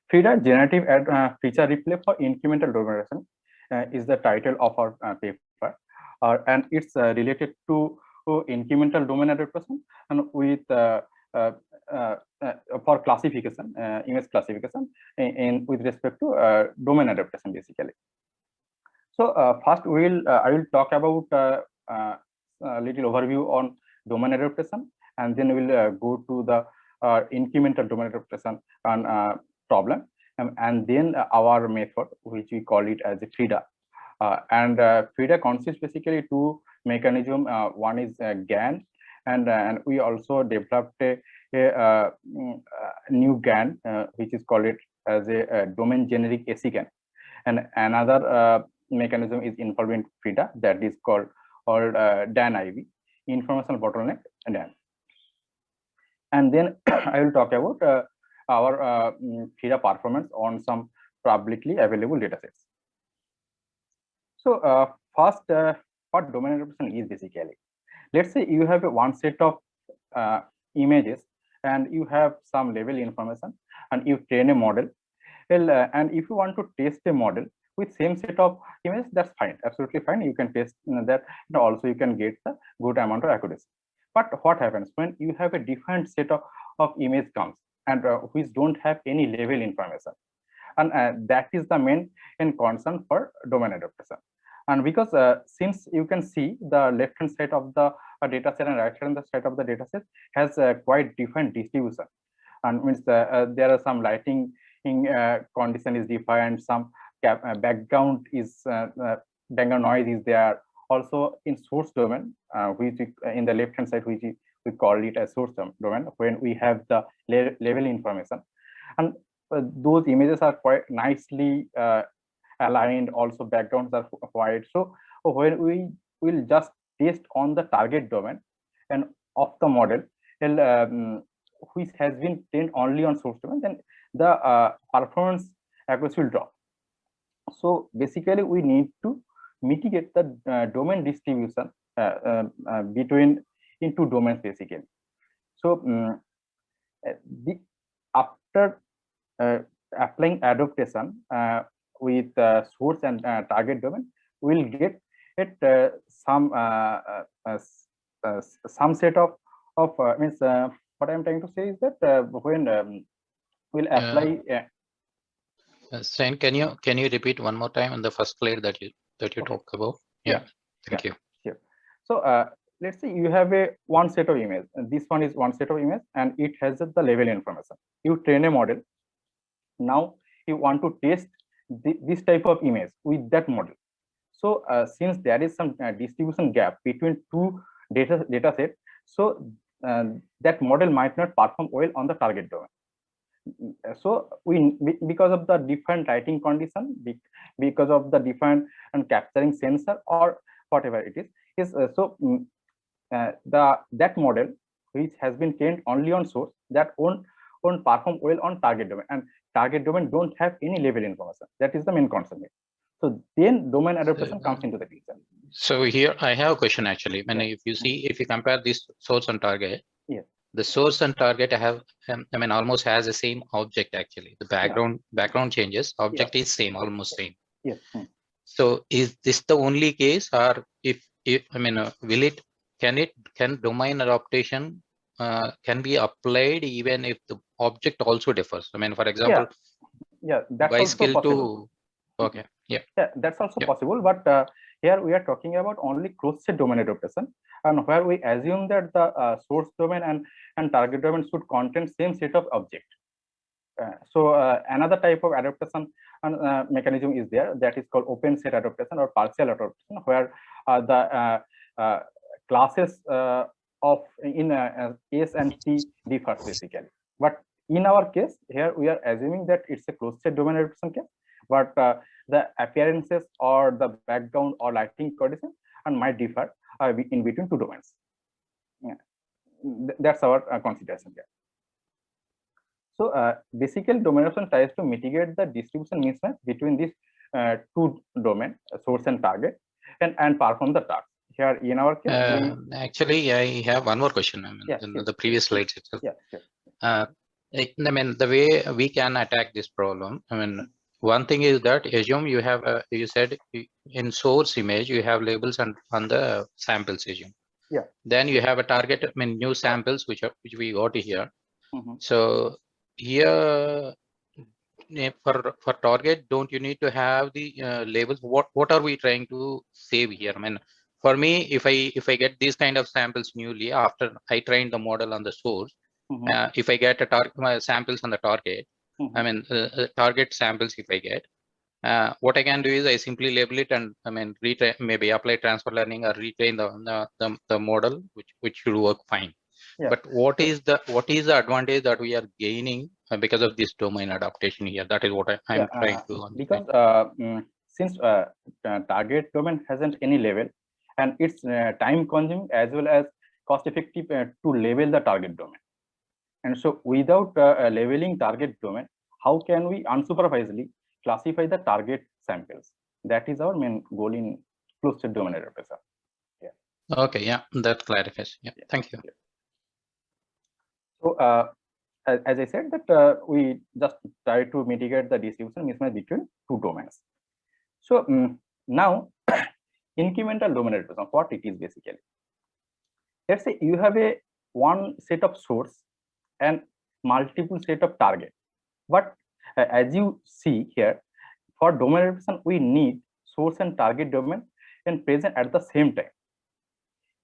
FRIDA generative feature replay for incremental domain adaptation is the title of our paper, and it's related to incremental domain adaptation and with uh, uh, for classification, image classification in with respect to domain adaptation basically. So first I will talk about a little overview on domain adaptation, and then we'll go to the incremental domain adaptation and problem, and then our method, which we call it as a FRIDA. FRIDA consists basically two mechanism. One is GAN, and we also developed a new GAN, which is called it as a domain generic AC-GAN, and another mechanism is involved in FRIDA, that is called DANN-IB, informational bottleneck DANN. And then I will talk about our FRIDA performance on some publicly available datasets. So first, what domain adaptation is basically. Let's say you have one set of images and you have some label information and you train a model. Well, and if you want to test a model with same set of images, that's fine, absolutely fine. You can test that, and also you can get the good amount of accuracy. But what happens when you have a different set of image comes and which don't have any label information? And that is the main concern for domain adaptation. And because since you can see the left hand side of the data set and right hand side of the data set has quite different distribution, and means there are some lighting condition is defined, some background is background noise is there. Also in source domain, which in the left hand side, which we call it as source domain, when we have the level information, and those images are quite nicely aligned. Also backgrounds are white. So when we will just test on the target domain and of the model, which has been trained only on source domain, then the performance accuracy will drop. So basically we need to mitigate the domain distribution between into domains basically. So after applying adaptation with source and target domain, we'll get it some set of means what I'm trying to say is that when we'll apply. Sayan, can you repeat one more time on the first slide that you talked about? Yeah. Thank you. Sure. So let's say you have a one set of image, and this one is one set of image, and it has the label information. You train a model. Now you want to test this type of image with that model. So since there is some distribution gap between two data set, so that model might not perform well on the target domain. So because of the different lighting condition, because of the different and capturing sensor or whatever it is that model which has been trained only on source, that won't perform well on target domain, and target domain don't have any label information. That is the main concern here. So then domain adaptation comes into the picture. So here I have a question actually. When if you compare this source and target, the source and target have almost has the same object actually. The background changes, object is same, almost same. Yes. So is this the only case, or if will it can domain adaptation can be applied even if the object also differs? For example, that's bicycle also possible. Okay. Yeah, that's also possible, but here we are talking about only closed-set domain adaptation, and where we assume that the source domain and target domain should contain same set of object. So another type of adaptation mechanism is there, that is called open set adaptation or partial adaptation, where the classes of in S and T differs basically. But in our case here, we are assuming that it's a closed-set domain adaptation case, but the appearances or the background or lighting condition and might differ in between two domains. That's our consideration here. So basically domain adaptation tries to mitigate the distribution mismatch between these two domains, source and target, and perform the task. Here in our case, actually I have one more question. In the previous slides itself. Yeah, sure. I mean, the way we can attack this problem, I mean, one thing is that assume you have, you said in source image, you have labels on the samples assume. Yeah. Then you have a target, I mean, new samples, which we got here. Mhm. So here, for target, don't you need to have the labels? What are we trying to save here? I mean, for me, if I get these kind of samples newly after I train the model on the source, if I get a target samples on the target, I mean target samples if I get, what I can do is I simply label it and I mean retrain, maybe apply transfer learning or retrain the model, which should work fine. Yeah. But what is the advantage that we are gaining because of this domain adaptation here? That is what I'm trying to understand. Because since target domain hasn't any label, and it's time consuming as well as cost effective to label the target domain. And so without labeling target domain, how can we unsupervisedly classify the target samples? That is our main goal in closed state domain adaptation. Yeah. Okay, yeah, that clarifies. Yeah, thank you. Yeah. So as I said that we just try to mitigate the distribution mismatch between two domains. So now incremental domain adaptation, what it is basically. Let's say you have a one set of source and multiple set of target. But as you see here, for domain adaptation, we need source and target domain and present at the same time.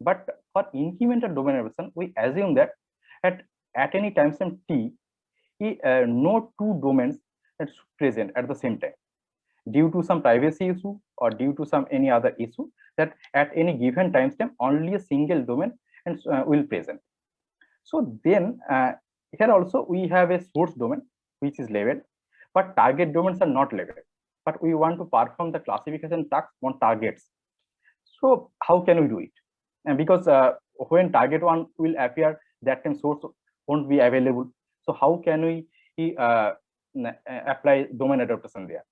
But for incremental domain adaptation, we assume that at any time stamp t, no two domains are present at the same time due to some privacy issue or due to some any other issue, that at any given timestamp only a single domain and will present. So then here also we have a source domain which is labeled, but target domains are not labeled. But we want to perform the classification task on targets. So how can we do it? And because when target one will appear, that time source won't be available. So how can we apply domain adaptation there?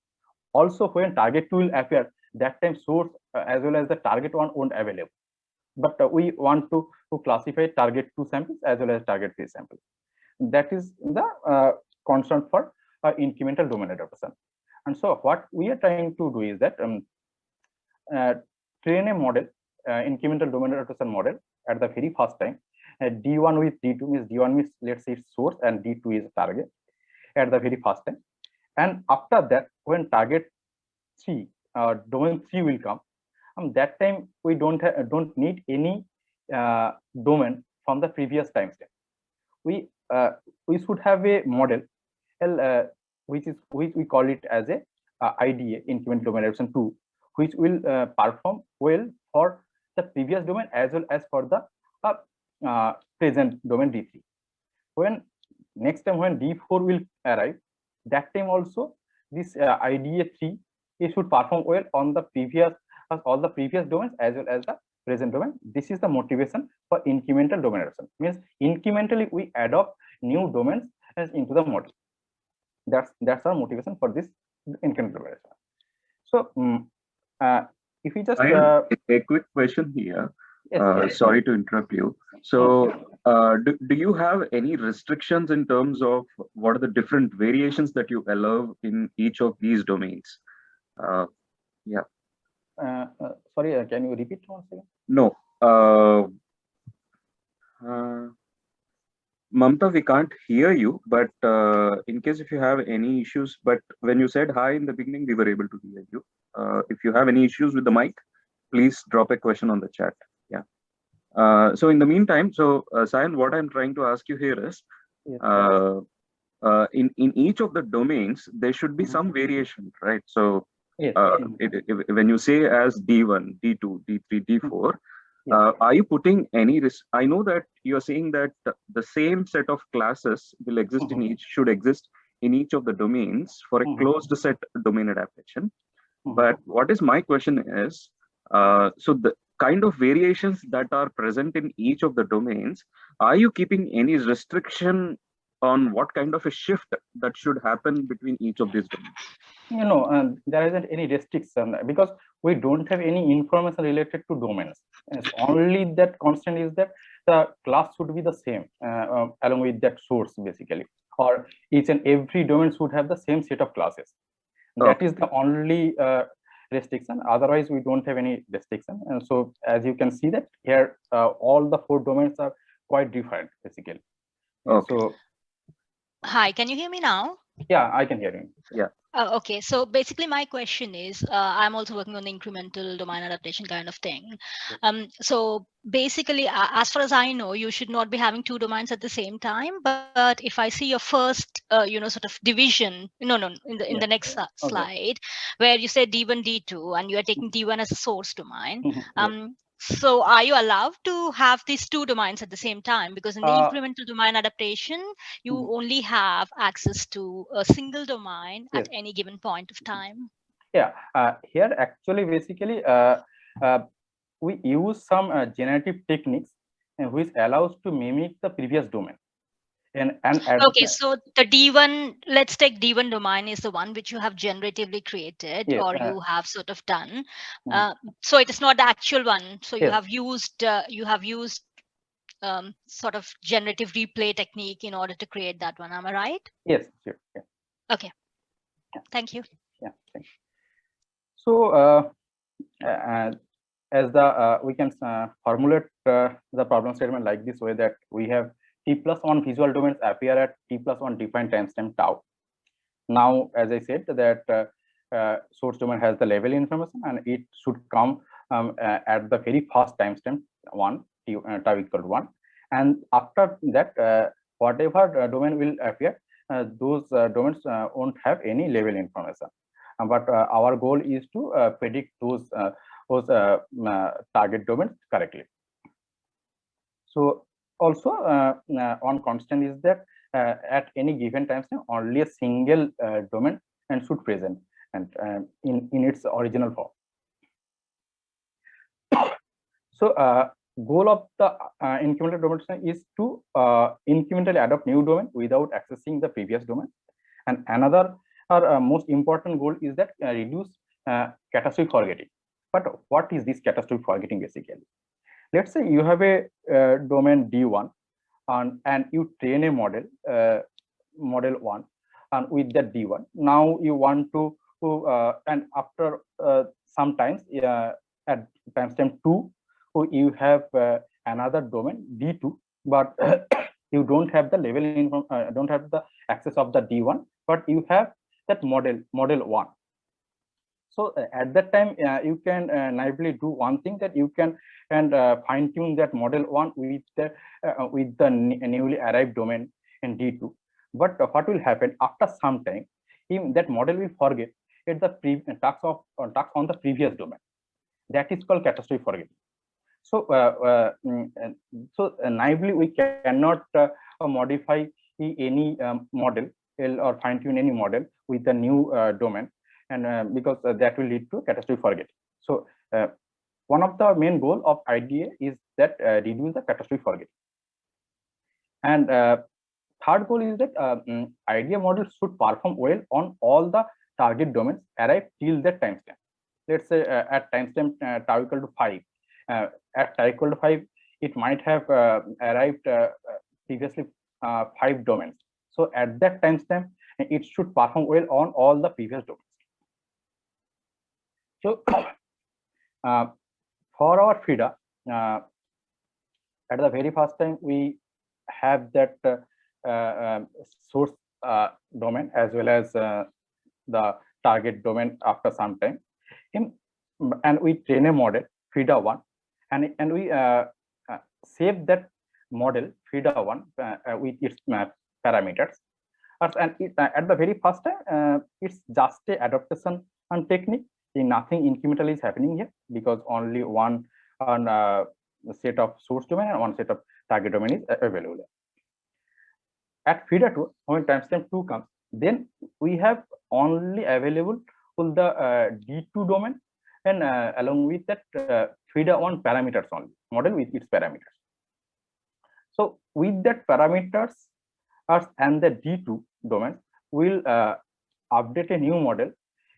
Also, when target two will appear, that time source as well as the target one won't available. But we want to classify target two samples as well as target three samples. That is the constraint for incremental domain adaptation. And so what we are trying to do is that train a model, incremental domain adaptation model at the very first time. D1 with D2 means D1 means, let's say, it's source and D2 is target at the very first time. And after that, when target 3, domain 3 will come, that time we don't need any domain from the previous timestamp. We should have a model, which we call it as a IDA, incremental domain adaptation 2, which will perform well for the previous domain as well as for the present domain D3. When next time when D4 will arrive, that time also this IDA 3 it should perform well on the previous all the previous domains as well as the present domain. This is the motivation for incremental domain adaptation. Means incrementally we adopt new domains into the model. That's our motivation for this incremental domain adaptation. So if we just a quick question here. Yes. Sorry to interrupt you. So do you have any restrictions in terms of what are the different variations that you allow in each of these domains? Yeah. Sorry, can you repeat once again? No. Mamta, we can't hear you, but in case if you have any issues, but when you said hi in the beginning, we were able to hear you. If you have any issues with the mic, please drop a question on the chat. Yeah. So in the meantime, Sayan, what I'm trying to ask you here is, in each of the domains, there should be some variation, right? So when you say as D1, D2, D3, D4, are you putting any risk? I know that you're saying that the same set of classes will exist in each, should exist in each of the domains for a closed set domain adaptation. But what is my question is, so the kind of variations that are present in each of the domains, are you keeping any restriction on what kind of a shift that should happen between each of these domains? There isn't any restriction because we don't have any information related to domains. It's only that constant is that the class should be the same along with that source basically. or each and every domain should have the same set of classes. That is the only restriction. Otherwise, we don't have any restriction. And so, as you can see that here, all the 4 domains are quite different, basically. Okay. So, hi, can you hear me now? Yeah, I can hear you. Yeah. Okay, so basically my question is, I'm also working on the incremental domain adaptation kind of thing. So basically, as far as I know, you should not be having 2 domains at the same time. But if I see your first, sort of division, in the next slide, where you say D1, D2, and you are taking D1 as a source domain. So are you allowed to have these 2 domains at the same time? Because in the incremental domain adaptation, you only have access to a single domain at any given point of time. Yeah, here actually, basically, we use some generative techniques which allows to mimic the previous domain. And okay, so the D1, let's take D1 domain is the one which you have generatively created, or you have sort of done. So it is not the actual one. So you have used sort of generative replay technique in order to create that one. Am I right? Yes, sure. Yeah. Okay. Thank you. Yeah. Thank you. So as the we can formulate the problem statement like this way, that we have T+1 visual domains appear at T+1 defined timestamp tau. Now, as I said, that source domain has the level information, and it should come at the very first timestamp 1, tau equal to 1. And after that, whatever domain will appear, those domains won't have any level information. But our goal is to predict those target domains correctly. So also one constant is that at any given timestamp, only a single domain and should present and in its original form. So goal of the incremental domain is to incrementally adopt new domain without accessing the previous domain. And another most important goal is that reduce catastrophic forgetting. But what is this catastrophic forgetting basically? Let's say you have a domain D1 and you train a model, model 1, and with that D1. Now you want to, and after sometimes at timestamp 2, you have another domain D2, but you don't have the level don't have the access of the D1, but you have that model 1. So at that time, you can naively do one thing, that you can fine tune that model 1 with the newly arrived domain in D2. But what will happen after some time? That model will forget the task on the previous domain. That is called catastrophic forgetting. So naively we cannot modify any model or fine tune any model with the new domain, and because that will lead to catastrophic forgetting. So one of the main goal of IDA is that reduce the catastrophic forgetting. And third goal is that IDA model should perform well on all the target domains arrived till that timestamp. Let's say at timestamp tau equal to 5. At tau equal to 5, it might have arrived previously 5 domains. So at that timestamp, it should perform well on all the previous domains. So for our FRIDA, at the very first time, we have that source domain as well as the target domain after some time. And we train a model, FRIDA 1, and we save that model, FRIDA 1, with its parameters. And at the very first time, it's just a adaptation and technique. Nothing incremental is happening here, because only one set of source domain and one set of target domain is available. At FRIDA 2, when timestamp 2 comes, then we have only available the D2 domain, and along with that FRIDA 1 parameters only, model with its parameters. So with that parameters and the D2 domain, we'll update a new model.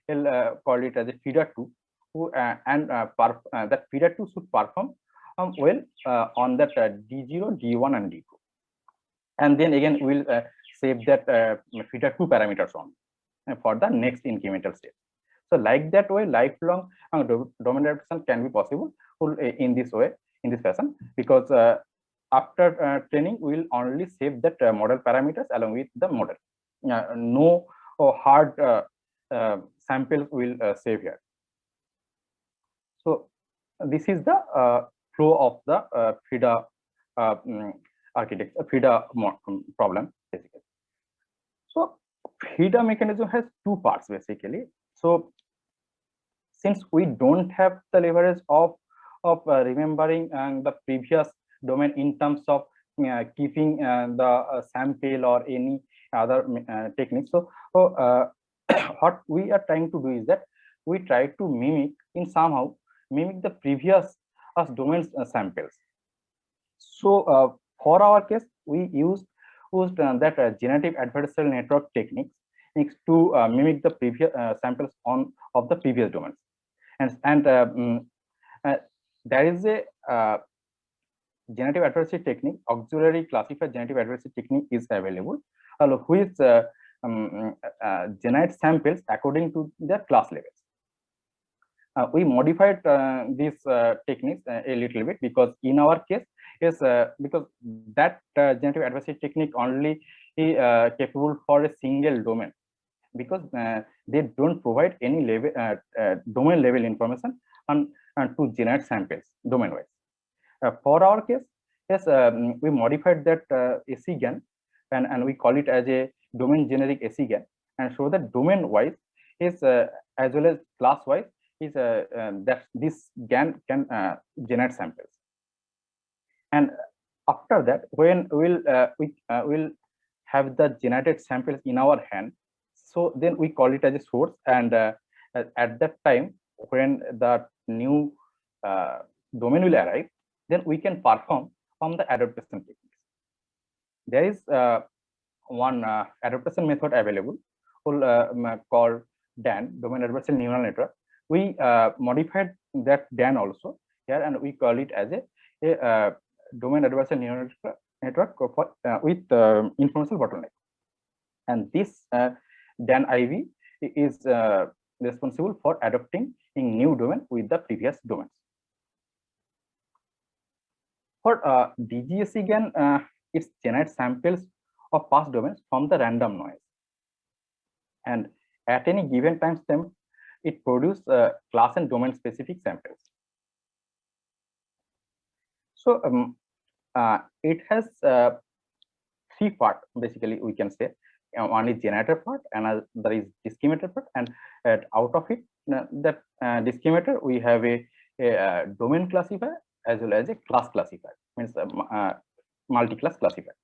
We'll call it as a FRIDA 2, and that FRIDA 2 should perform well on that D0, D1, and D2. And then again, we'll save that FRIDA 2 parameters on for the next incremental step. So like that way, lifelong domain adaptation can be possible in this way, in this fashion, because after training, we will only save that model parameters along with the model. No hard samples will save here. So this is the flow of the FRIDA architecture, FRIDA problem basically. So FRIDA mechanism has two parts basically. So since we don't have the leverage of remembering the previous domain in terms of keeping the sample or any other techniques, so what we are trying to do is that we try to mimic the previous domain samples. So for our case, we used that generative adversarial network techniques to mimic the previous samples of the previous domains, and there is a generative adversarial technique, auxiliary classifier generative adversarial technique is available, which generates samples according to their class levels. We modified these techniques a little bit, because in our case, because that generative adversarial technique only capable for a single domain, because they don't provide any level domain level information to generate samples domain wise. For our case, yes, we modified that AC-GAN and we call it as a domain generic AC-GAN, and so that domain wise is as well as class wise is that this GAN can generate samples. And after that, when we will have the generated samples in our hand, so then we call it as a source, and at that time when the new domain will arrive, then we can perform from the adaptation techniques. There is one adaptation method available called DANN, domain adversarial neural network. We modified that DANN also here, and we call it as a domain adversarial neural network for, with informational bottleneck. And this DANN-IB is responsible for adapting in new domain with the previous domains. For DGAC-GAN, it generates samples of past domains from the random noise, and at any given time stamp, it produces class and domain specific samples. So it has three parts basically, we can say. One is generator part, another is discriminator part, and out of it, that discriminator, we have a domain classifier as well as a class classifier, means multi-class classifier.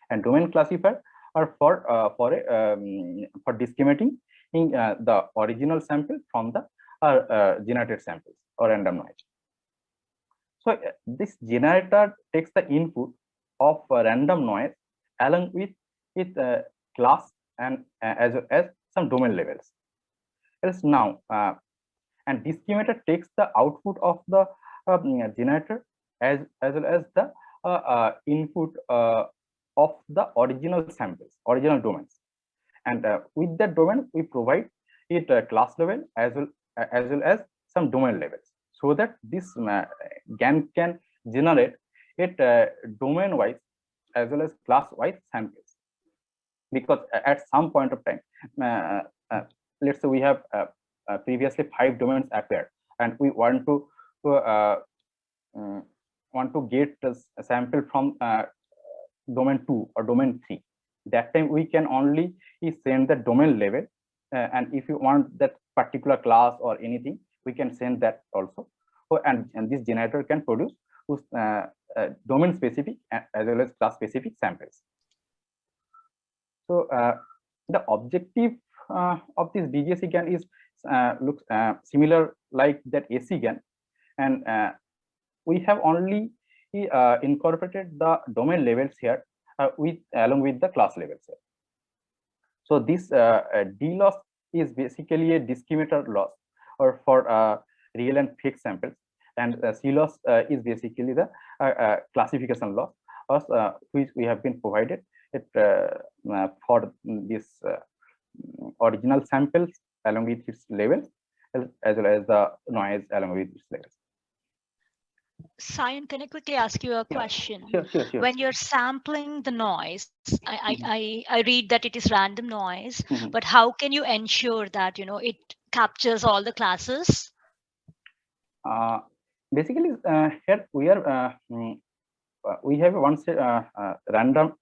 And domain classifier are for discriminating in the original sample from the generated samples or random noise. So this generator takes the input of random noise along with class and as well as some domain levels. Else now, and discriminator takes the output of the generator as well as the input of the original samples, original domains, and with that domain we provide it class level as well as some domain levels, so that this GAN can generate it domain wise as well as class wise samples. Because at some point of time, let's say we have previously 5 domains appeared, and we want to get a sample from domain 2 or domain 3. That time we can only send the domain level, and if you want that particular class or anything, we can send that also. So, and this generator can produce domain specific as well as class specific samples. So the objective of this DGAC-GAN is looks similar like that AC-GAN, and we have only incorporated the domain levels here along with the class levels here. So this D loss is basically a discriminator loss or for real and fake samples, and C loss is basically the classification loss which we have been provided for this original samples along with its labels, as well as the noise along with its labels. Sayan, can I quickly ask you a question? Sure. When you're sampling the noise, I read that it is random noise, but how can you ensure that it captures all the classes? Basically, here we are we have one random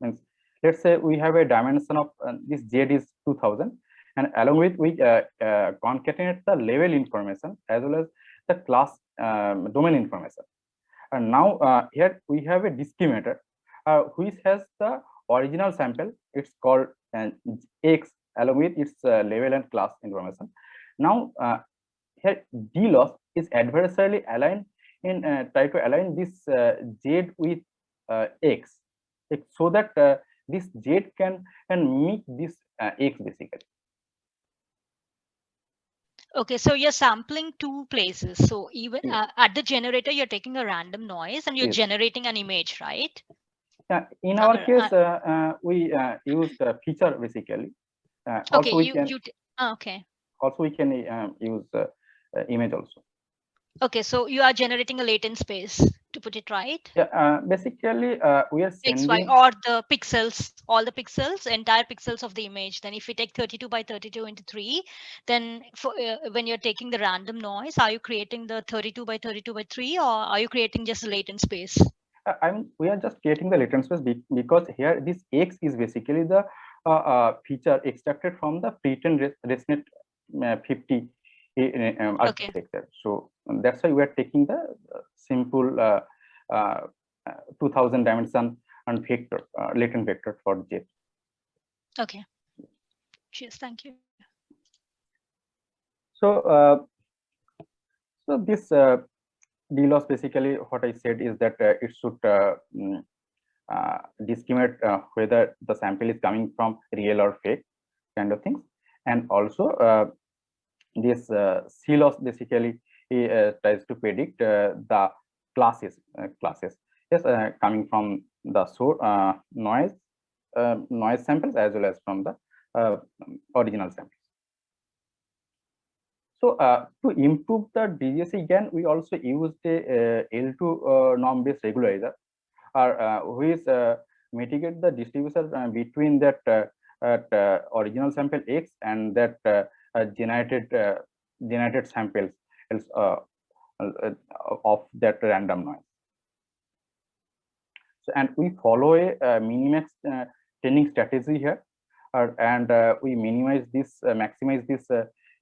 means, let's say we have a dimension of this Z is 2000, and along with we concatenate the level information as well as the class domain information. And now here we have a discriminator which has the original sample. It's called X along with its level and class information. Now here D loss is adversarially aligned in try to align this Z with X, so that this Z can meet this X basically. Okay, so you're sampling two places. So even at the generator, you're taking a random noise and you're generating an image, right? Yeah, in our case, we use feature basically. Okay, okay. Also, we can use image also. Okay, so you are generating a latent space, to put it right? Yeah, basically we are sending XY or the pixels, all the pixels, entire pixels of the image. Then if we take 32 by 32 into 3, then for, when you're taking the random noise, are you creating the 32 by 32 by 3, or are you creating just a latent space? We are just creating the latent space because here this X is basically the feature extracted from the pre-trained ResNet 50 architecture. So that's why we are taking the simple 2000 dimension and vector latent vector for Z. Okay. Cheers. Thank you. So so this D-loss basically what I said is that it should discriminate whether the sample is coming from real or fake kind of things, and also this C-loss basically tries to predict the classes yes coming from the source noise samples as well as from the original samples. So to improve the DGAC-GAN, we also used a L2 norm-based regularizer, which mitigate the distribution between that original sample X and that generated samples of that random noise. So, and we follow a minimax training strategy here, and we minimize this, maximize this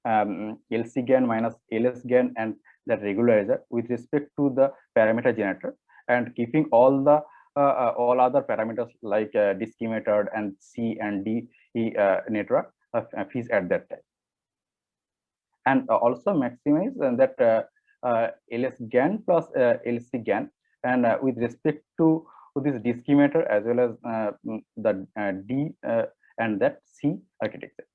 LC-GAN minus LS-GAN and the regularizer with respect to the parameter generator, and keeping all the all other parameters like discriminator and C and D network fees at that time, and also maximize that LS-GAN plus LC-GAN, and with respect to this discriminator as well as the D and that C architecture.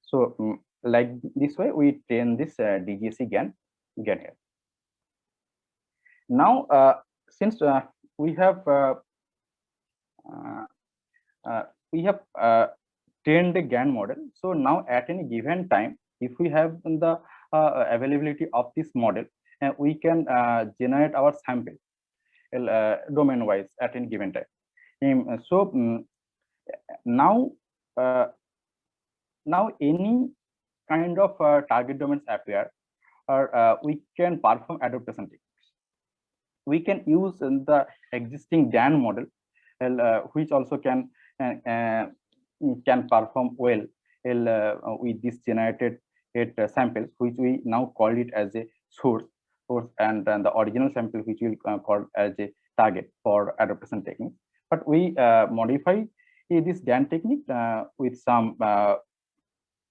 So like this way we train this DGAC-GAN here. Now since we have trained the GAN model, so now at any given time, if we have the availability of this model, we can generate our sample domain wise at any given time. So now any kind of target domains appear, or we can perform adaptation techniques. We can use the existing DANN model, which also can perform well with this generated samples, which we now call it as a source, and the original sample which we will call as a target for adaptation technique. But we modify this DANN technique with some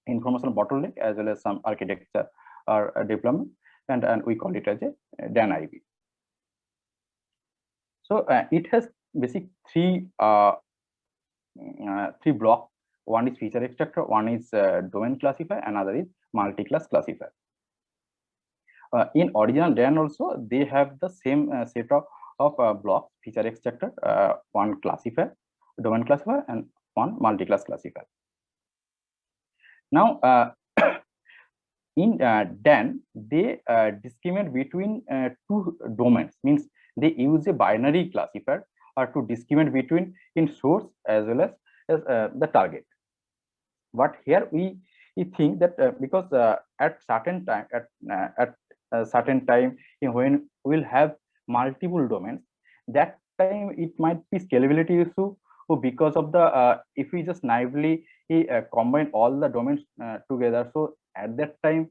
information bottleneck as well as some architecture or development, and we call it as a DANN-IB. So it has basic three blocks. One is feature extractor, one is domain classifier, another is multi-class classifier. In original DANN also they have the same set of blocks: feature extractor, one classifier, domain classifier and one multi-class classifier. Now, in DANN, they discriminate between two domains, means they use a binary classifier to discriminate between in source as well as the target. But here we think that because at certain time at a certain time when we'll have multiple domains, that time it might be scalability issue because of the if we just naively combine all the domains together. So at that time,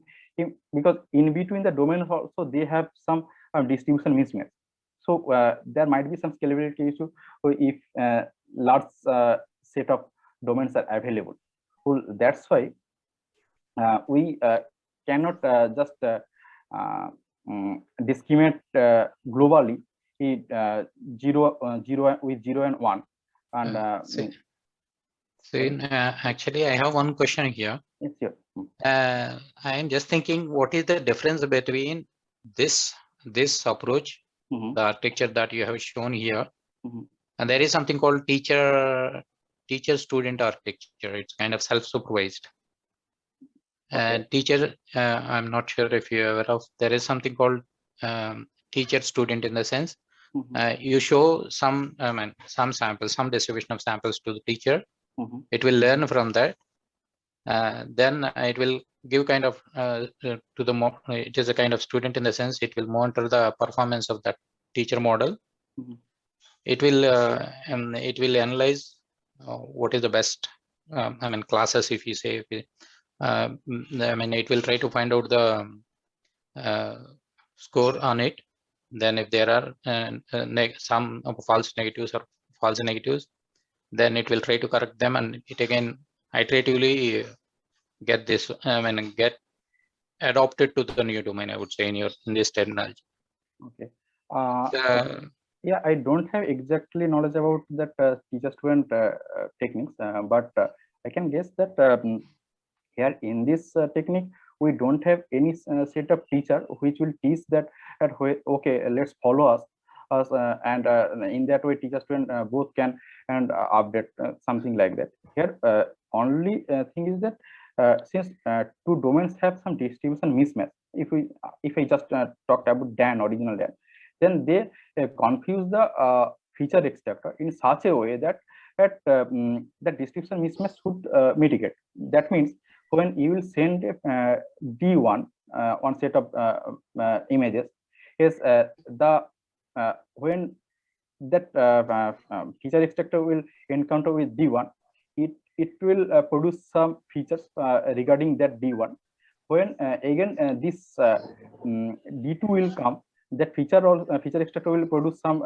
because in between the domains also they have some distribution mismatch. So there might be some scalability issue if large set of domains are available. Well, that's why we cannot just discriminate globally with 0 and 1. And actually, I have one question here. Yes, sure. I am just thinking, what is the difference between this approach, the architecture that you have shown here, and there is something called teacher-student architecture. It's kind of self-supervised. And teacher, I'm not sure if you're aware of, there is something called teacher-student in the sense, you show some samples, some distribution of samples to the teacher. It will learn from that. Then it will give kind of to the it is a kind of student in the sense it will monitor the performance of that teacher model. It will analyze what is the best classes, if you say, it will try to find out the score on it. Then if there are some false negatives or false negatives, then it will try to correct them, and it again iteratively get this get adopted to the new domain, I would say, in this terminology. Okay. Yeah, I don't have exactly knowledge about that teacher-student techniques, but I can guess that here in this technique we don't have any set of teacher which will teach that okay, let's follow us and in that way teacher-student both can and update something like that. Here only thing is that since two domains have some distribution mismatch, if I just talked about DANN, original DANN, then they confuse the feature extractor in such a way that the distribution mismatch should mitigate. That means when you will send D1 one set of images, is when that feature extractor will encounter with D1, it will produce some features regarding that D1. When again this D2 will come, that feature extractor will produce some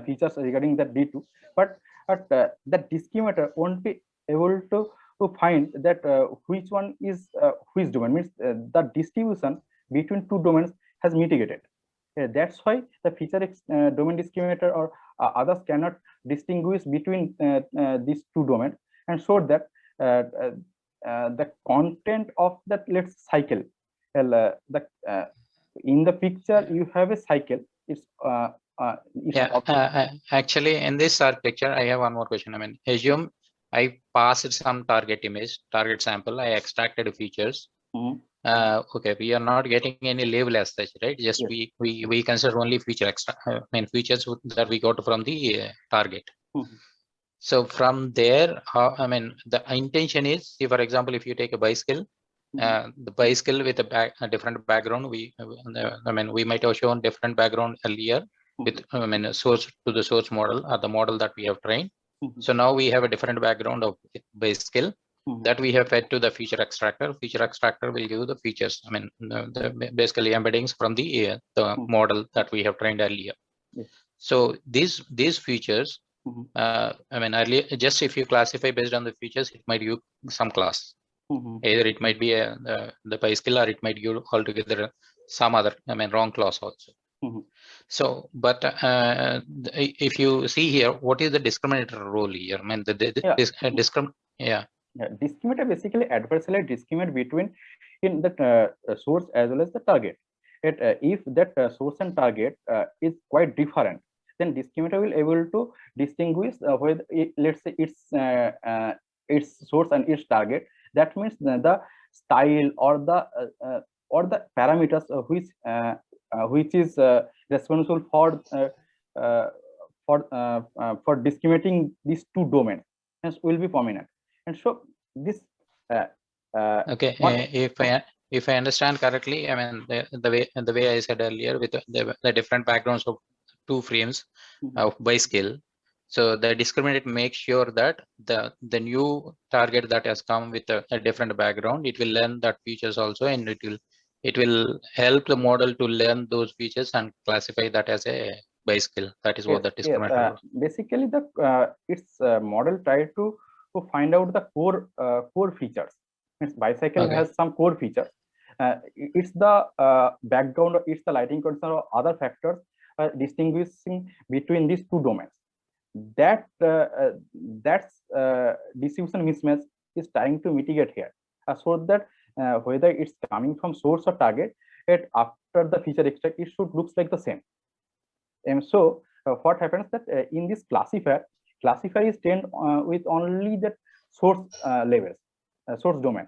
features regarding that D2, but that discriminator won't be able to find that which one is which domain, means the distribution between two domains has mitigated. That's why the feature domain discriminator or others cannot distinguish between these two domains, and show that the content of that, let's cycle, in the picture you have a cycle. It's actually in this architecture I have one more question. Assume I passed some target image, target sample, I extracted features. Okay, we are not getting any label as such, right? Just yes. we consider only feature features that we got from the target. So from there, the intention is, see, for example, if you take a bicycle, the bicycle with a different background, we might have shown different background earlier with source to the source model or the model that we have trained. So now we have a different background of bicycle that we have fed to the feature extractor. Feature extractor will give the features, basically embeddings from the model that we have trained earlier. So these features, earlier, just if you classify based on the features, it might use some class. Either it might be the bicycle, or it might use altogether some other wrong class also. So, but if you see here, what is the discriminator role here? Discriminator basically adversarial discriminate between in the source as well as the target. If that source and target is quite different, then discriminator will able to distinguish whether let's say its source and its target. That means the style or the parameters which is responsible for discriminating these two domains, hence will be prominent. And so this okay, if I understand correctly, I mean the way I said earlier, with the different backgrounds of two frames of by skill. So the discriminate makes sure that the new target that has come with a different background, it will learn that features also, and it will help the model to learn those features and classify that as a by skill. That is what the discriminator. Basically, the its model try to find out the core features. Its bicycle has some core features. It's the background, it's the lighting condition or other factors distinguishing between these two domains. That's distribution mismatch is trying to mitigate here, so that whether it's coming from source or target, after the feature extract, it should looks like the same. And so what happens that in this classifier is trained with only the source labels, source domain,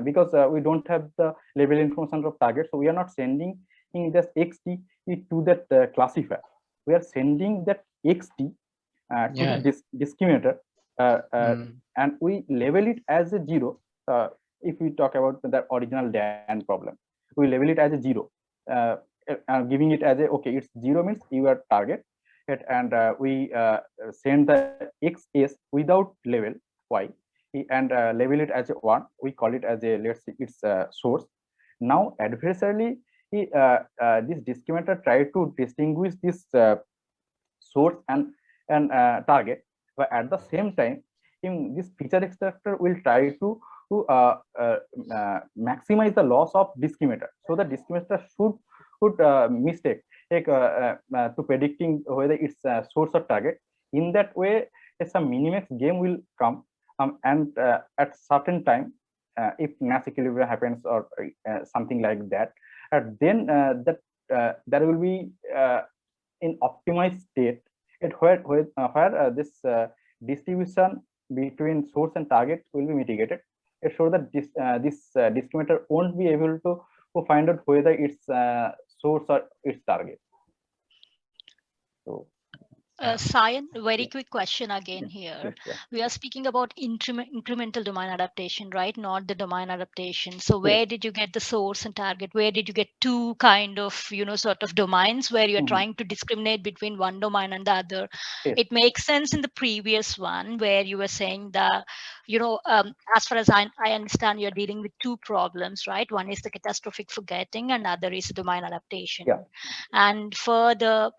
because we don't have the label information of target, so we are not sending in this xt to that classifier. We are sending that xt to the discriminator, and we label it as a 0. If we talk about the original DANN problem, we label it as a 0, giving it as a okay, it's 0 means your target, and we send the xs without label y, and label it as a 1. We call it as a, let's say, it's source. Now adversarially, this discriminator try to distinguish this source and target, but at the same time, in this feature extractor will try to maximize the loss of discriminator, so the discriminator should mistake to predicting whether it's source or target. In that way, some minimax game will come, and at certain time, if mass equilibrium happens or something like that, then there will be in optimized state where this distribution between source and target will be mitigated. It shows that this discriminator won't be able to find out whether it's source or its target. So Sayan, very quick question again here. We are speaking about incremental domain adaptation, right? Not the domain adaptation. So where did you get the source and target? Where did you get two kind of, sort of domains where you're trying to discriminate between one domain and the other? It makes sense in the previous one where you were saying that, as far as I understand, you're dealing with two problems, right? One is the catastrophic forgetting and other is domain adaptation. And for the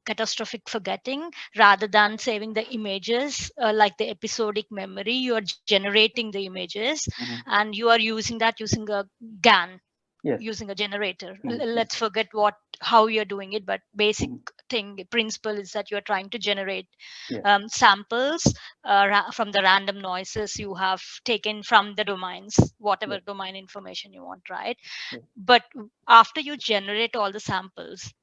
catastrophic forgetting, rather than saving the images like the episodic memory, you are generating the images and you are using a GAN, using a generator. Let's forget how you're doing it, but basic principle is that you're trying to generate samples from the random noises you have taken from the domains, whatever domain information you want, right? But after you generate all the samples,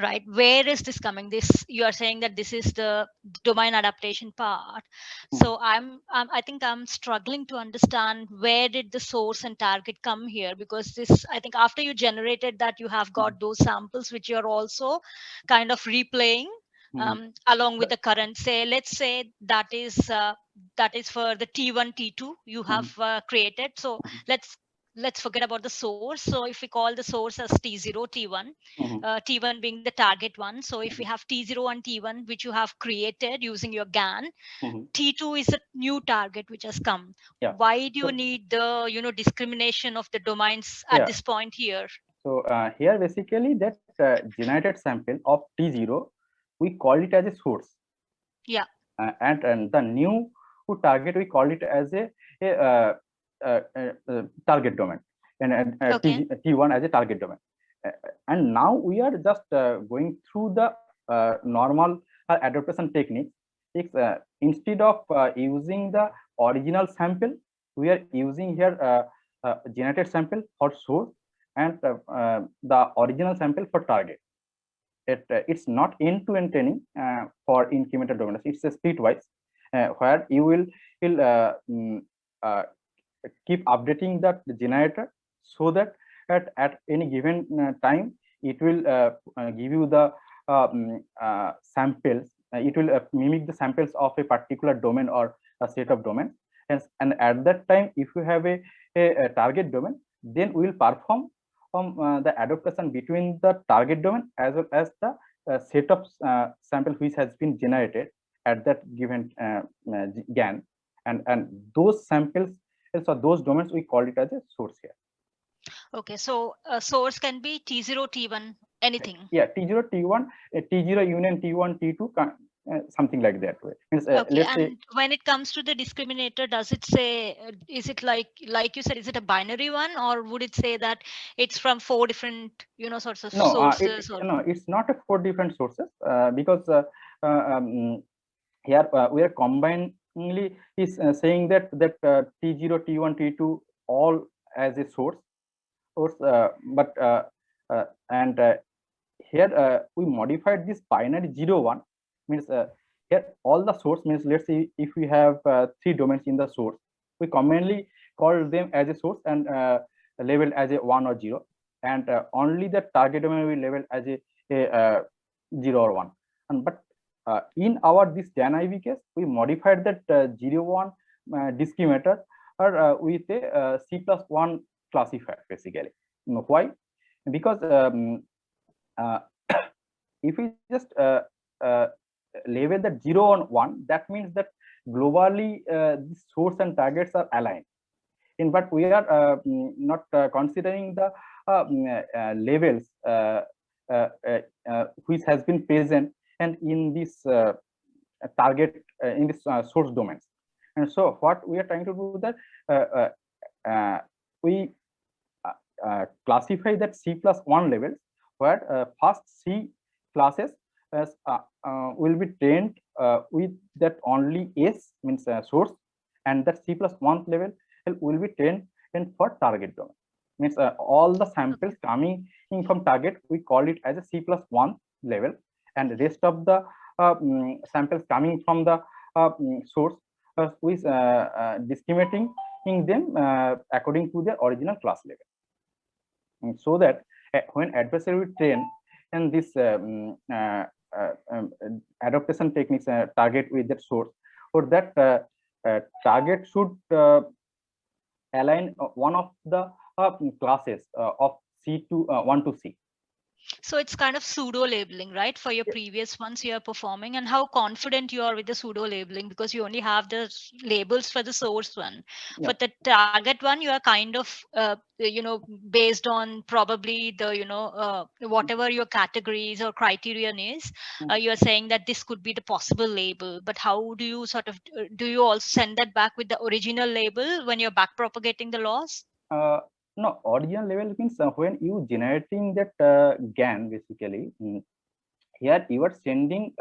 right, where is this coming? You are saying that this is the domain adaptation part. So I think I'm struggling to understand where did the source and target come here, because I think after you generated that, you have got those samples which you're also kind of replaying along with the current. Let's say that is for the T1 T2 you have created. So let's forget about the source. So if we call the source as T0 T1, T1 being the target one. So if we have T0 and T1 which you have created using your GAN, T2 is a new target which has come. Why do you need the discrimination of the domains at this point here? So here basically that generated sample of T0, we call it as a source. And the new target, we call it as a target domain, and T1 as a target domain. And now we are just going through the normal adaptation techniques. Instead of using the original sample, we are using here generated sample for source and the original sample for target. it's not end-to-end training for incremental domain. It's a splitwise where you will keep updating the generator so that at any given time it will give you the samples. It will mimic the samples of a particular domain or a set of domains, and at that time, if you have a target domain, then we will perform the adaptation between the target domain as well as the set of samples which has been generated at that given GAN, and those samples, so those domains, we call it as a source here. Okay, so a source can be T0, T1, anything. Yeah, T0, T1, T0 union T1, T2, something like that way. Means, okay, let's and say, when it comes to the discriminator, does it say, is it like you said, is it a binary one, or would it say that it's from 4 different, sorts of sources? No, it's not a 4 different sources because here we are combiningly is saying that T0, T1, T2 all as a source, but and here we modified this binary 0, 1, means here all the source means, let's say if we have 3 domains in the source, we commonly call them as a source and labeled as a 1 or 0, and only the target domain will label as a 0 or 1. And but in our this DANN-IB case, we modified that 0, 1 discriminator with a C+1 classifier basically. Why? Because if we just label that 0 and 1, that means that globally the source and targets are aligned. But we are not considering the labels which has been present and in this target in this source domains. And so what we are trying to do that we classify that C+1 levels where first C classes as will be trained with that only S means source, and that C+1 level will be trained and for target domain. Means all the samples coming in from target, we call it as a C+1 level, and the rest of the samples coming from the source with discriminating them according to their original class level. And so that when adversary will train and this adaptation techniques target with that source, or that target should align one of the classes of C to 1 to C. So it's kind of pseudo labeling, right? For your previous ones you are performing, and how confident you are with the pseudo labeling, because you only have the labels for the source one. Yeah. For the target one, you are kind of, based on probably the, whatever your categories or criterion is, you are saying that this could be the possible label. But how do you sort of, do you also send that back with the original label when you're back propagating the loss? No, original level means when you generating that GAN basically, here you are sending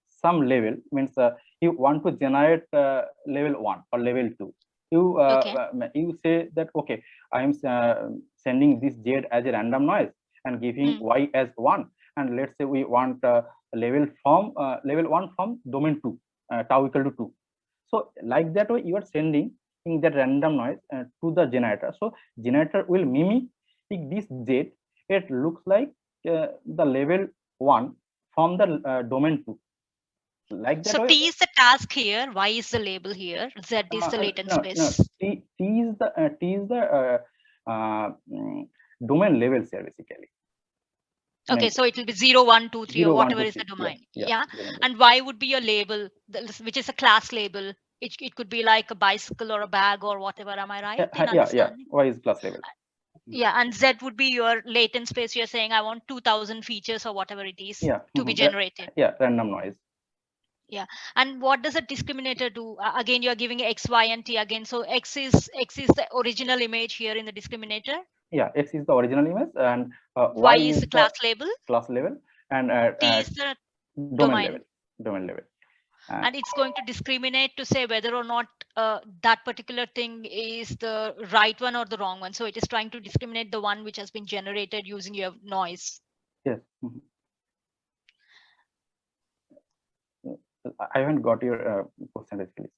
some level, means you want to generate level 1 or level 2. You you say that okay, I am sending this Z as a random noise and giving Y as 1, and let's say we want level 1 from domain 2, tau equal to 2. So like that way you are sending in that random noise to the generator. So generator will mimic this Z. It looks like the level 1 from the domain 2. Like that. So T is the task here. Y is the label here. Z is the latent space. No. T is the domain levels here basically. Okay, so it will be 0, 1, 2, 3, or whatever is the domain. Yeah. And Y would be your label, which is a class label. It could be like a bicycle or a bag or whatever. Am I right? Yeah. Y is class level. Yeah, and Z would be your latent space. You're saying I want 2000 features or whatever it is to be generated. Yeah, random noise. Yeah, and what does a discriminator do? Again, you're giving X, Y, and T again. So X is the original image here in the discriminator. Yeah, X is the original image, and Y is the class label. Class level, and T is the domain level. And it's going to discriminate to say whether or not that particular thing is the right one or the wrong one. So it is trying to discriminate the one which has been generated using your noise. Yes. I haven't got your question basically.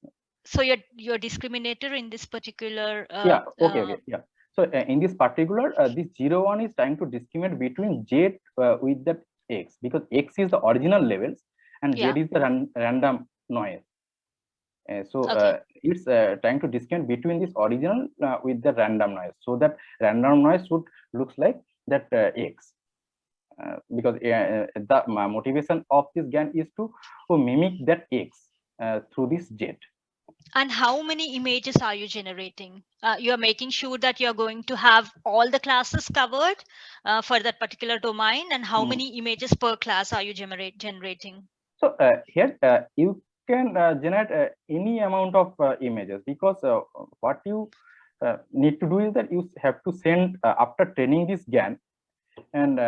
So your discriminator in this particular yeah. So in this particular this 0 1 is trying to discriminate between Z with that X, because X is the original levels and Z is the random noise. So it's trying to discriminate between this original with the random noise, so that random noise would looks like that X. Because the motivation of this GAN is to mimic that X through this Z. And how many images are you generating? You are making sure that you're going to have all the classes covered for that particular domain, and how many images per class are you generating? So here you can generate any amount of images, because what you need to do is that you have to send after training this GAN, and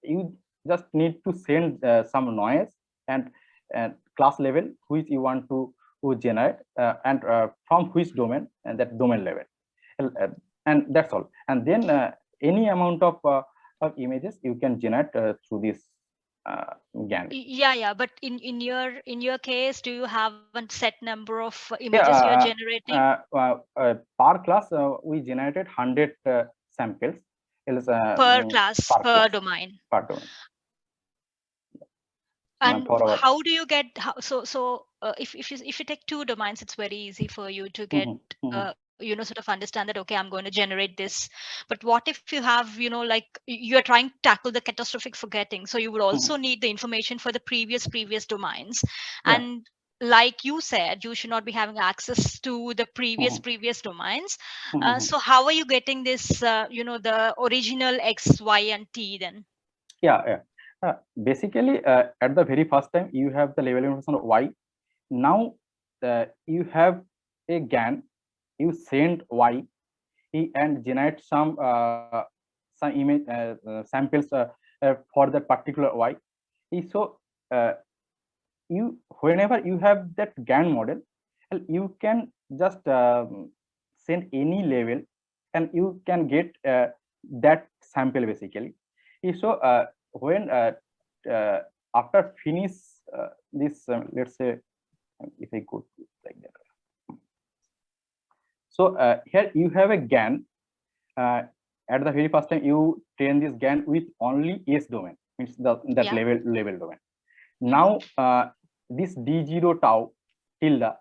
you just need to send some noise and class level which you want to generate, and from which domain, and that domain level, and that's all. And then any amount of images you can generate through this GAN. Yeah, but in your case, do you have a set number of images you're generating? Per class we generated 100 samples per class, per domain. And how do you get if you take 2 domains, it's very easy for you to get sort of understand that, okay, I'm going to generate this. But what if you have, like you're trying to tackle the catastrophic forgetting, so you would also need the information for the previous domains, and like you said, you should not be having access to the previous domains. So how are you getting this the original X, Y, and T then? Basically at the very first time you have the level information of Y. Now you have a GAN, you send Y and generate some image samples for that particular Y. So you, whenever you have that GAN model, you can just send any level and you can get that sample basically. So when after finish this let's say if I go like that, so here you have a GAN. At the very first time you train this GAN with only S domain, means that level domain. Now this D0 tau tilde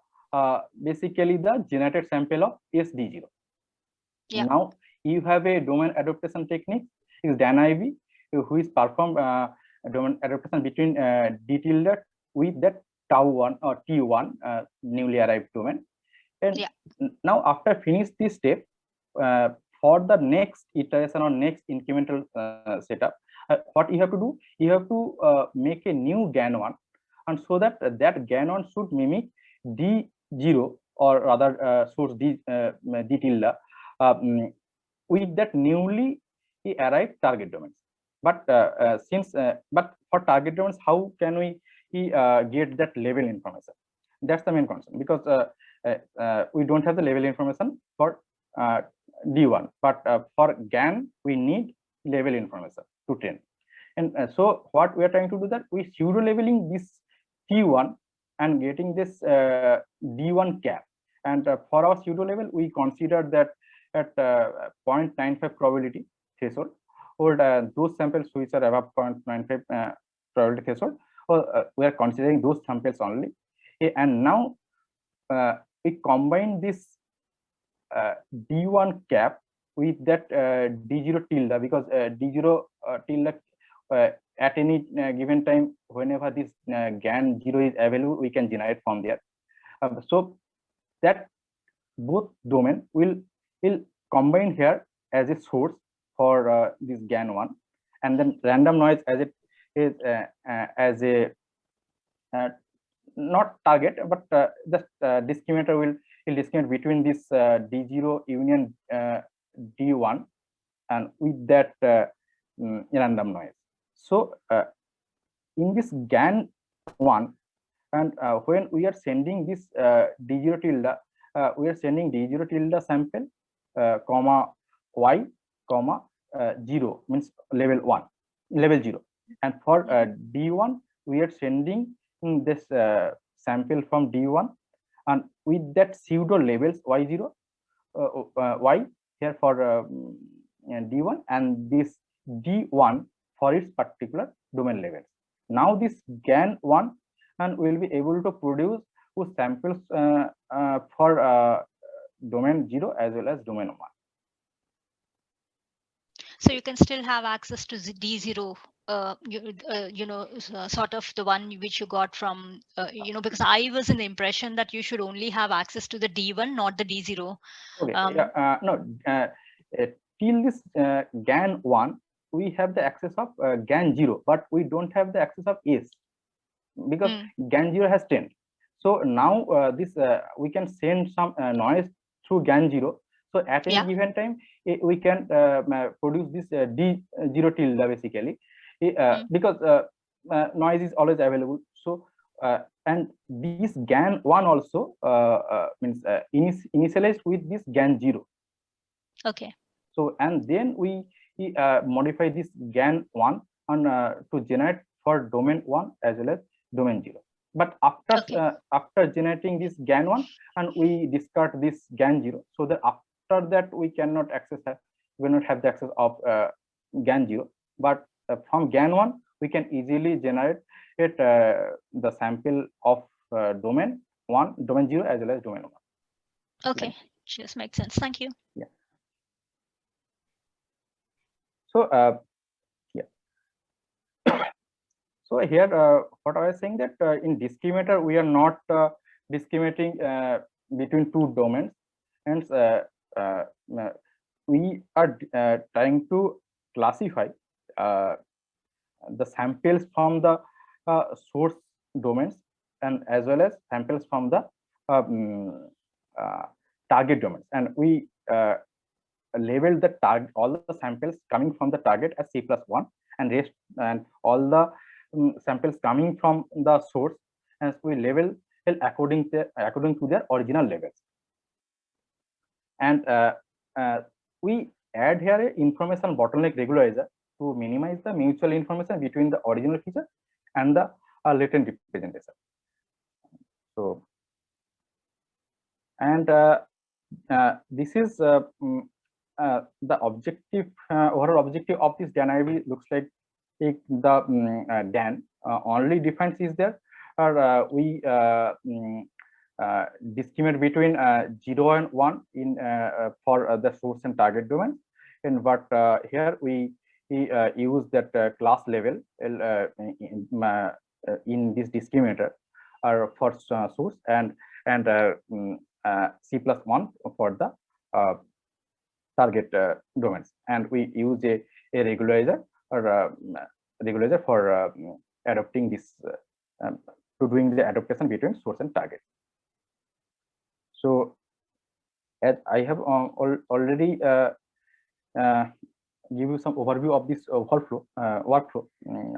basically the generated sample of SD0. Now you have a domain adaptation technique is DANN-IB, who is performed domain adaptation between D tilde with that tau1 or T1 newly arrived domain. And now after finish this step, for the next iteration or next incremental setup, what you have to do, you have to make a new GAN1, and so that that GAN1 should mimic D0 or rather source D tilde with that newly arrived target domains. But but for target domains, how can we get that level information? That's the main concern, because we don't have the level information for D1, but for GAN we need level information to train. And so what we are trying to do, that we pseudo leveling this T1 and getting this D1 cap. And for our pseudo level, we consider that at 0.95 probability threshold, or those samples which are above 0.95 probability threshold, or we are considering those samples only. And now we combine this D1 cap with that D0 tilde, because D0 tilde at any given time, whenever this GAN 0 is available, we can generate from there. So that both domain will combine here as a source for this GAN1, and then random noise as it is as a not target, but the discriminator will discriminate between this D0 union D1 and with that random noise. So in this GAN1, and when we are sending this D0 tilde, we are sending D0 tilde sample comma Y comma 0, means level 1, level 0, and for D1 we are sending this sample from D1, and with that pseudo labels Y0, Y here for D1, and this D1 for its particular domain labels. Now this GAN1 and will be able to produce samples for domain 0 as well as domain 1. So you can still have access to D0, sort of the one which you got from, because I was in the impression that you should only have access to the D1, not the D0. Okay. Till this GAN1, we have the access of GAN0, but we don't have the access of S, because GAN0 has 10. So now this we can send some noise through GAN0. So at any given time, we can produce this D0 tilde basically, because noise is always available. So and this GAN1 also means initialized with this GAN0. Okay. So and then we modify this GAN1 and to generate for domain 1 as well as domain 0. But after after generating this GAN1, and we discard this GAN0, so that after that we cannot access that, we will not have the access of GAN0. But from GAN1 we can easily generate it the sample of domain 1, domain 0 as well as domain 1. Okay, just makes sense. Thank you. Yeah. So so here what I was saying that in discriminator we are not discriminating between two domains, and we are trying to classify the samples from the source domains and as well as samples from the target domains, and we labeled the target, all the samples coming from the target as C+1, and rest and all the samples coming from the source, and we label according to their original labels. And we add here a information bottleneck regularizer to minimize the mutual information between the original feature and the latent representation. So, and this is the objective, overall objective of this DANN-IB looks like if the DAN only defines is there, or we discriminate between 0 and 1 in for the source and target domain, and but here we use that class level in this discriminator for source and C+1 for the target domains, and we use a regularizer or regularizer for adopting this to doing the adaptation between source and target. So as I have already give you some overview of this workflow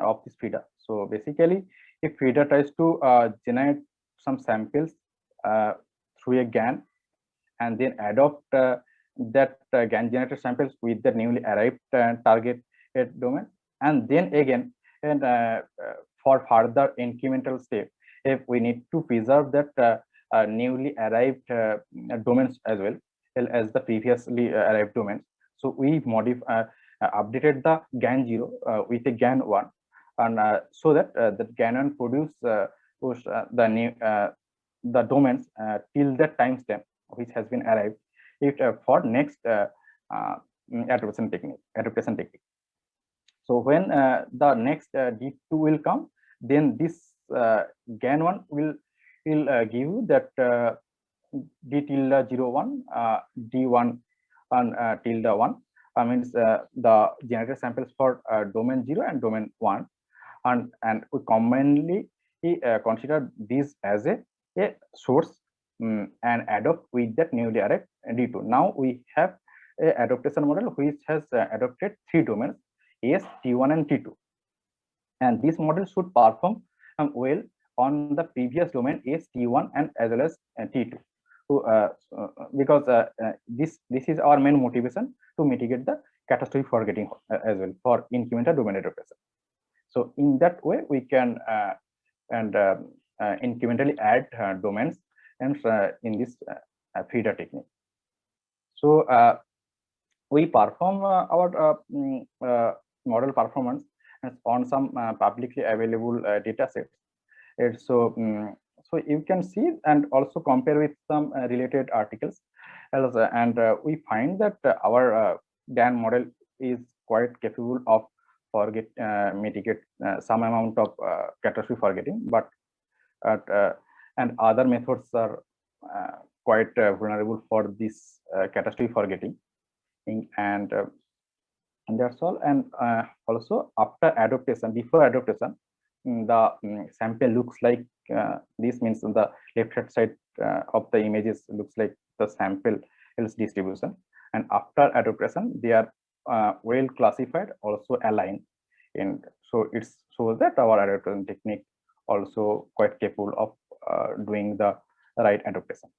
of this FRIDA. So basically, if FRIDA tries to generate some samples through a GAN and then adopt that GAN generated samples with the newly arrived target domain, and then again and for further incremental step, if we need to preserve that newly arrived domains as well as the previously arrived domains, so we updated the GAN0 with a GAN1, and so that the GAN1 produce the new the domains till the timestamp which has been arrived if for next adaptation technique. So when the next D2 will come, then this GAN1 will give you that D tilde 01, D1 and tilde 1 means the generated samples for domain 0 and domain 1, and we commonly consider this as a source and adopt with that newly arrived D2. Now we have a adaptation model which has adopted 3 domains, S, T1 and T2, and this model should perform well on the previous domain S, T1 and as well as T2. So, because this is our main motivation to mitigate the catastrophic forgetting as well for incremental domain adaptation. So in that way we can and incrementally add domains and in this FRIDA technique. So we perform our model performance on some publicly available data sets. So so you can see and also compare with some related articles, and we find that our DANN model is quite capable of mitigate some amount of catastrophe forgetting, but and other methods are quite vulnerable for this catastrophe forgetting. And that's all. And also after adaptation, before adaptation, the sample looks like this, means the left hand side of the images looks like the sample distribution, and after adaptation they are well classified, also aligned, and so it shows that our adaptation technique also quite capable of doing the right adaptation.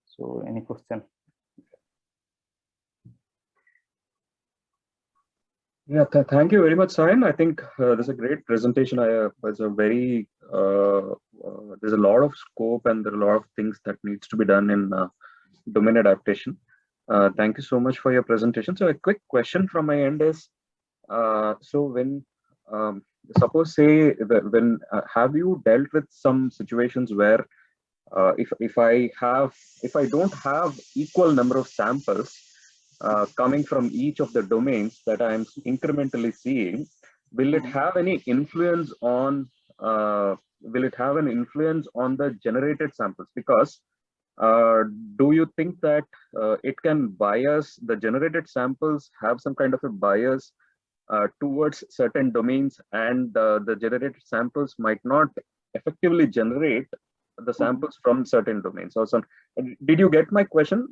So any question? Yeah, thank you very much, Sayan. I think this is a great presentation. It's a very there's a lot of scope and there are a lot of things that needs to be done in domain adaptation. Thank you so much for your presentation. So a quick question from my end is, so when suppose say when have you dealt with some situations where if I don't have equal number of samples coming from each of the domains that I am incrementally seeing, will it have any influence on the generated samples? Because do you think that it can bias, the generated samples have some kind of a bias towards certain domains, and the generated samples might not effectively generate the samples from certain domains? So did you get my question?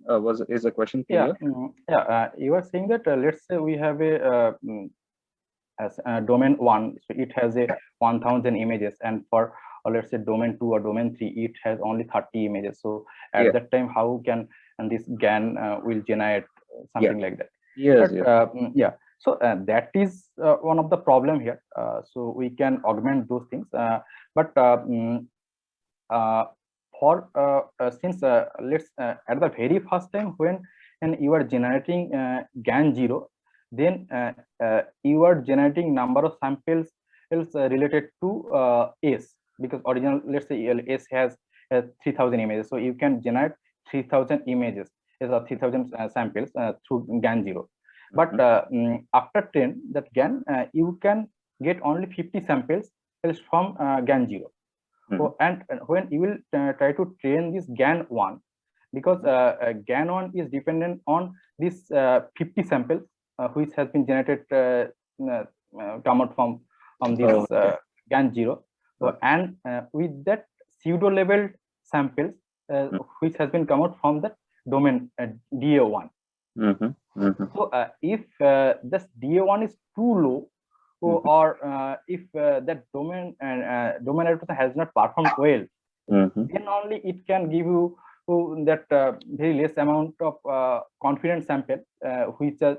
Is the question clear? Yeah, you are saying that let's say we have a as domain 1, so it has a 1000 images, and for let's say domain 2 or domain 3 it has only 30 images. So at that time, how can this GAN will generate something like that? Yes. Yeah. So that is one of the problem here. So we can augment those things, but since let's at the very first time when you are generating GAN 0, then you are generating number of samples related to S, because original, let's say S has 3000 images, so you can generate 3000 images or 3000 samples through GAN 0. But after 10 that GAN, you can get only 50 samples from GAN 0. So, and when you will try to train this GAN 1, because GAN 1 is dependent on this 50 samples which has been generated come out from this GAN 0. So, and with that pseudo labeled samples which has been come out from the domain DA1. So if this DA1 is too low, or if that domain adaptation has not performed well, then only it can give you that very less amount of confidence sample which has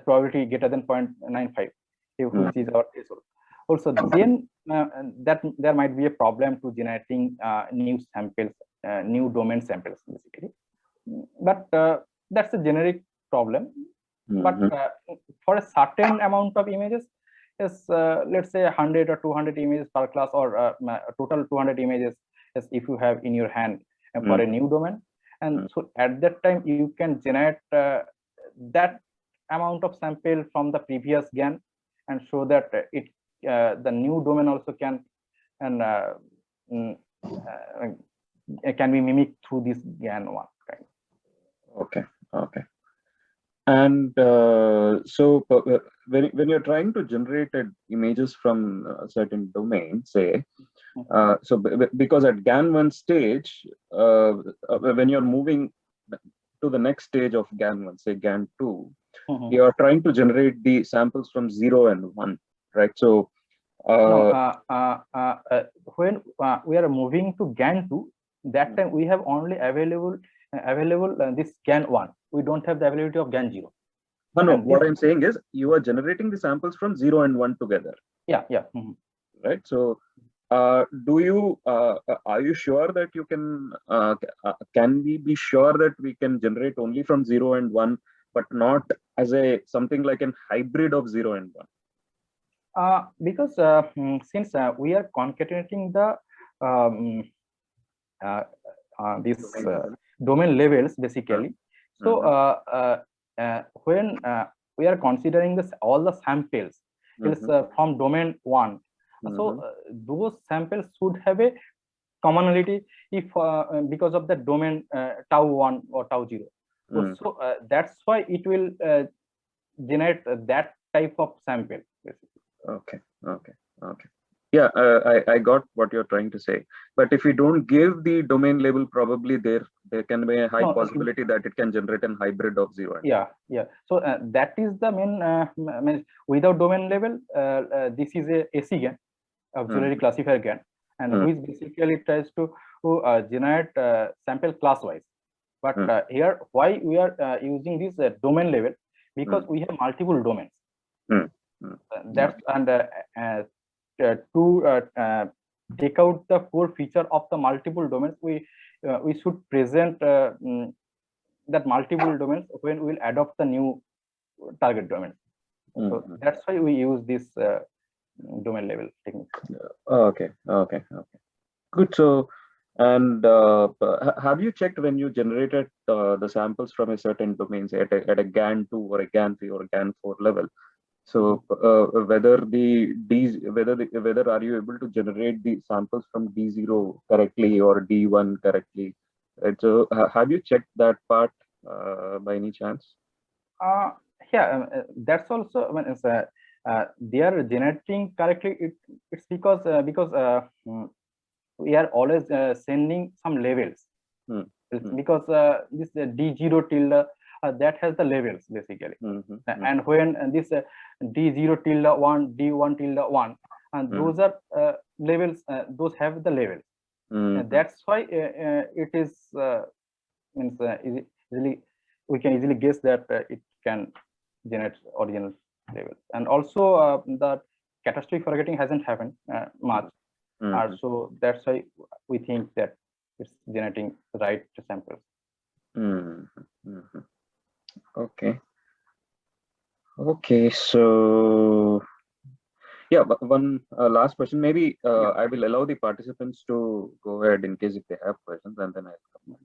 probability greater than 0.95, which is our threshold. Also, then that there might be a problem to generating new samples, new domain samples basically. But that's a generic problem. But for a certain amount of images, yes, let's say 100 or 200 images per class, or total 200 images, as if you have in your hand for a new domain, and so at that time you can generate that amount of sample from the previous GAN and show that it the new domain also can and can be mimicked through this GAN 1 kind. Okay. And so when you're trying to generate images from a certain domain, say, so because at GAN 1 stage, when you're moving to the next stage of GAN 1, say GAN 2, you are trying to generate the samples from 0 and 1, right? So when we are moving to GAN 2, that time we have only available this GAN 1. We don't have the availability of GAN 0. No, what I'm saying is you are generating the samples from 0 and 1 together. Yeah. Right. So do you are you sure that you can we be sure that we can generate only from 0 and 1, but not as a something like an hybrid of 0 and 1? Because since we are concatenating the domain levels basically, so when we are considering this all the samples from domain 1, so those samples should have a commonality if because of the domain tau 1 or tau 0. So that's why it will generate that type of sample basically. Okay. Yeah, I got what you're trying to say. But if we don't give the domain label, probably there can be a high possibility that it can generate a hybrid of 0 and 1. Yeah. So that is the main without domain label. This is a AC-GAN, auxiliary classifier GAN, and which basically tries to generate sample class-wise. But here, why we are using this domain level? Because we have multiple domains. That's and to take out the core feature of the multiple domains, we should present that multiple domains when we will adopt the new target domain. So that's why we use this domain level technique. Okay. Good. So, and have you checked when you generated the samples from a certain domain, say at a GAN 2 or a GAN 3 or a GAN 4 level? So whether are you able to generate the samples from D0 correctly or D1 correctly? So have you checked that part by any chance? Yeah, that's also when they are generating correctly. It's because we are always sending some labels. Because this D0 tilde that has the labels basically, and when this D0 tilde 1, D1 tilde 1, and those are labels, those have the labels, and that's why it is means easily we can easily guess that it can generate original labels. And also the catastrophic forgetting hasn't happened much, so that's why we think that it's generating the right samples. Okay, so yeah, but one last question. Maybe I will allow the participants to go ahead in case if they have questions, and then I'll come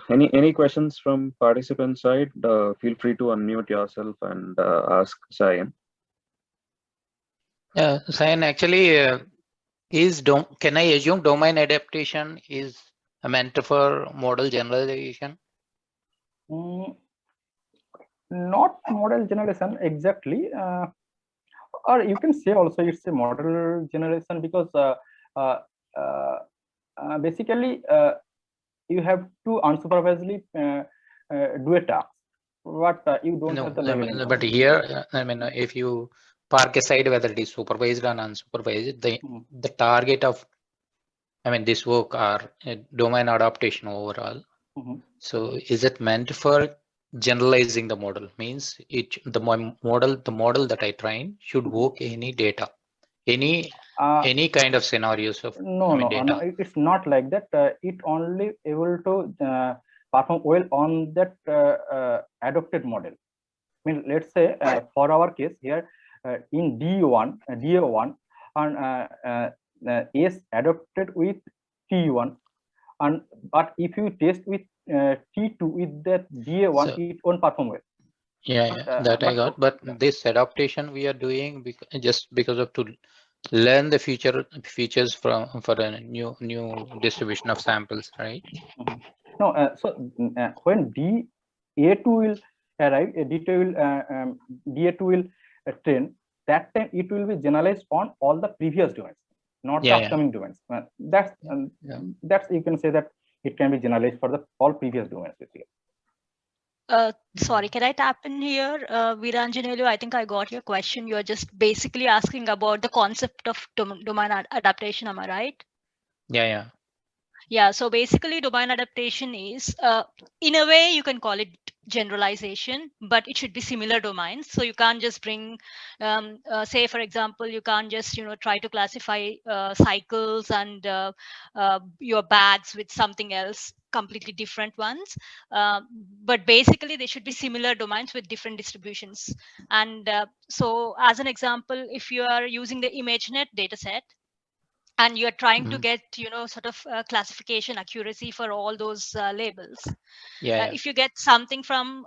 back. Any questions from participant side? Feel free to unmute yourself and ask Sayan. Sayan, actually, can I assume domain adaptation is meant for model generalization? Not model generation exactly, or you can say also it's a model generation, because basically you have to unsupervisedly do a task, but you don't have the level. But here, I mean, if you park aside whether it is supervised or unsupervised, the target of, I mean, this work are domain adaptation overall. So is it meant for generalizing the model? Means the model that I train should work any data, any kind of scenarios of no, it's not like that. It only able to perform well on that adopted model. I mean, let's say for our case here in DA1 and S adopted with T1, and but if you test with T2 with that DA1, so it won't perform well. Yeah, that I got. But this adaptation we are doing just because of to learn the features for a new distribution of samples, right? No, so when DA2 will arrive, DA2 will train. That time it will be generalized on all the previous domains, not the upcoming domains. That's you can say that it can be generalized for all previous domains basically. Sorry, can I tap in here, Viranjanelu? I think I got your question. You're just basically asking about the concept of domain adaptation. Am I right? Yeah. Yeah, so basically domain adaptation is, in a way you can call it generalization, but it should be similar domains. So you can't just bring, say for example, you can't just, try to classify cycles and your bags with something else, completely different ones. But basically they should be similar domains with different distributions. And so as an example, if you are using the ImageNet dataset, and you're trying to get sort of classification accuracy for all those labels, Yeah. if you get something from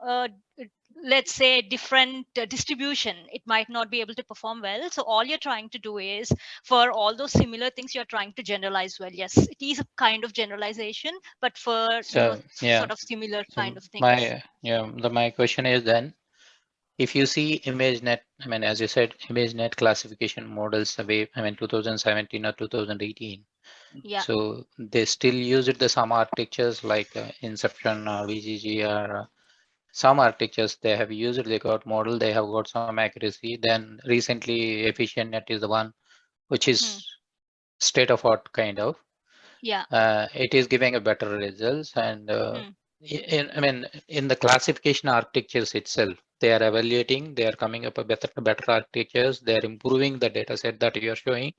let's say different distribution, it might not be able to perform well. So all you're trying to do is, for all those similar things, you're trying to generalize well. Yes, it is a kind of generalization, but for So yeah. sort of similar So kind of things. my question is then, if you see ImageNet, I mean, as you said, ImageNet classification models away, I mean, 2017 or 2018. Yeah. So they still use it, the some architectures like Inception or VGG or some architectures they have used it, they got model, they have got some accuracy. Then recently EfficientNet is the one which is state of art kind of. Yeah. It is giving a better results, and in the classification architectures itself, they are evaluating, they are coming up with better architectures, they are improving the data set that you are showing.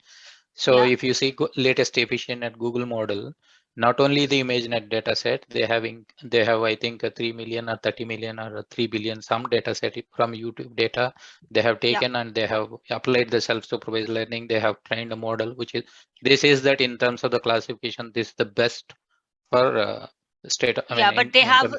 So if you see latest EfficientNet Google model, not only the ImageNet data set, they have I think 3 million or 30 million or 3 billion some data set from YouTube data they have taken, and they have applied the self-supervised learning. They have trained a model, which is, this is that in terms of the classification, this is the best for state. But they have,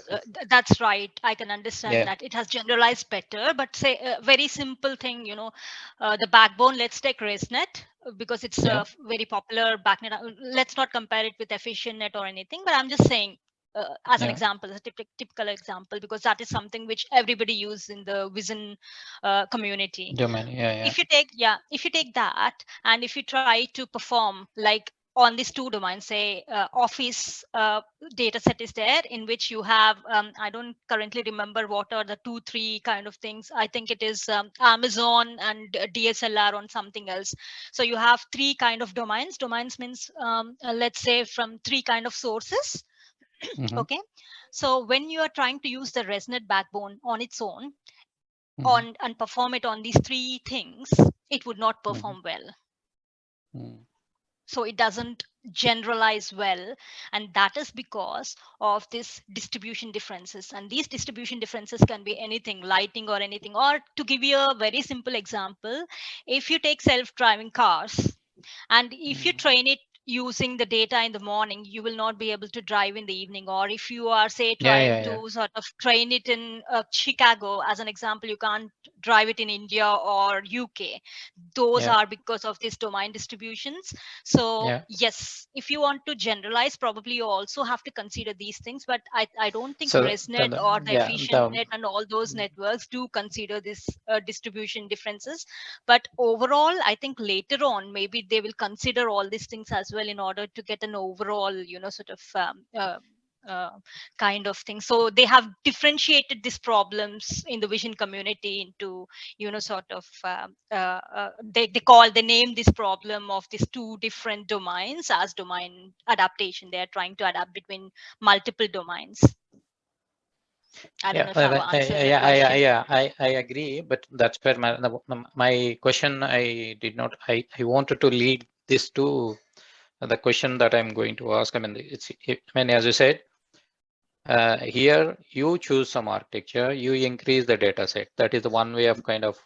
that's right. I can understand that it has generalized better, but say a very simple thing, the backbone, let's take ResNet, because it's a very popular backnet. Let's not compare it with EfficientNet or anything, but I'm just saying, as an example, a typical example, because that is something which everybody uses in the Vision community. Domain, if you take that, and if you try to perform like on these two domains, say Office data set is there, in which you have, I don't currently remember what are the 2-3 kind of things. I think it is Amazon and DSLR on something else. So you have 3 kind of domains. Domains means, let's say, from 3 kind of sources. Okay. So when you are trying to use the ResNet backbone on its own, and perform it on these 3 things, it would not perform well. So it doesn't generalize well, and that is because of this distribution differences. And these distribution differences can be anything, lighting or anything. Or to give you a very simple example, if you take self-driving cars, and if you train it using the data in the morning, you will not be able to drive in the evening. Or if you are, say, trying to sort of train it in Chicago, as an example, you can't drive it in India or UK. Those are because of these domain distributions. So yes, if you want to generalize, probably you also have to consider these things. But I don't think ResNet or the EfficientNet and all those networks do consider this distribution differences. But overall, I think later on, maybe they will consider all these things as well, in order to get an overall, sort of kind of thing. So they have differentiated these problems in the vision community into, sort of they name this problem of these 2 different domains as domain adaptation. They are trying to adapt between multiple domains. I don't know if I've answered your question. I agree, but that's where my question, I wanted to lead this to the question that I'm going to ask. I mean, as you said, here you choose some architecture, you increase the data set. That is the one way of kind of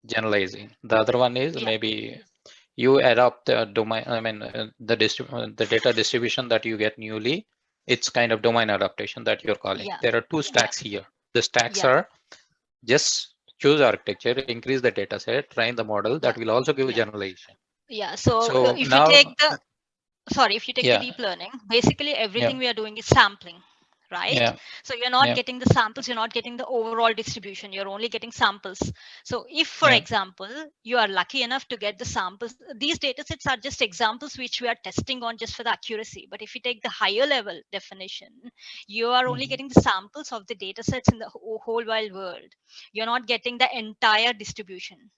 generalizing. The other one is maybe you adopt the domain, I mean, the data distribution that you get newly. It's kind of domain adaptation that you're calling. There are 2 stacks here. The stacks are just choose architecture, increase the data set, train the model. That will also give generalization. So if now, you take the if you take the deep learning, basically everything we are doing is sampling, right? So you're not getting the samples, you're not getting the overall distribution, you're only getting samples. So if, for example, you are lucky enough to get the samples, these data sets are just examples which we are testing on just for the accuracy. But if you take the higher level definition, you are only getting the samples of the data sets in the whole wide world. You're not getting the entire distribution,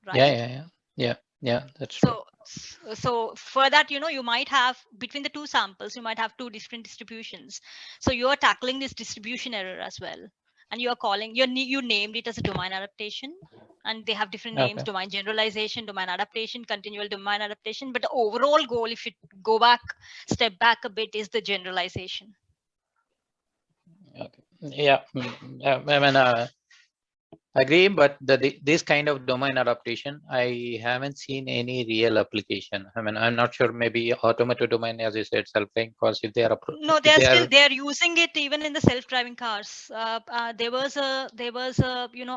right? Yeah, that's true. So for that, you might have between the two samples, you might have two different distributions. So you are tackling this distribution error as well, and you are calling you named it as a domain adaptation, and they have different names: Okay. domain generalization, domain adaptation, continual domain adaptation. But the overall goal, if you go back, step back a bit, is the generalization. Okay. Yeah. I mean, agree, but this kind of domain adaptation, I haven't seen any real application. I mean, I'm not sure. Maybe automated domain, as you said, self-driving cars. If they are, No, they're using it even in the self-driving cars. There was a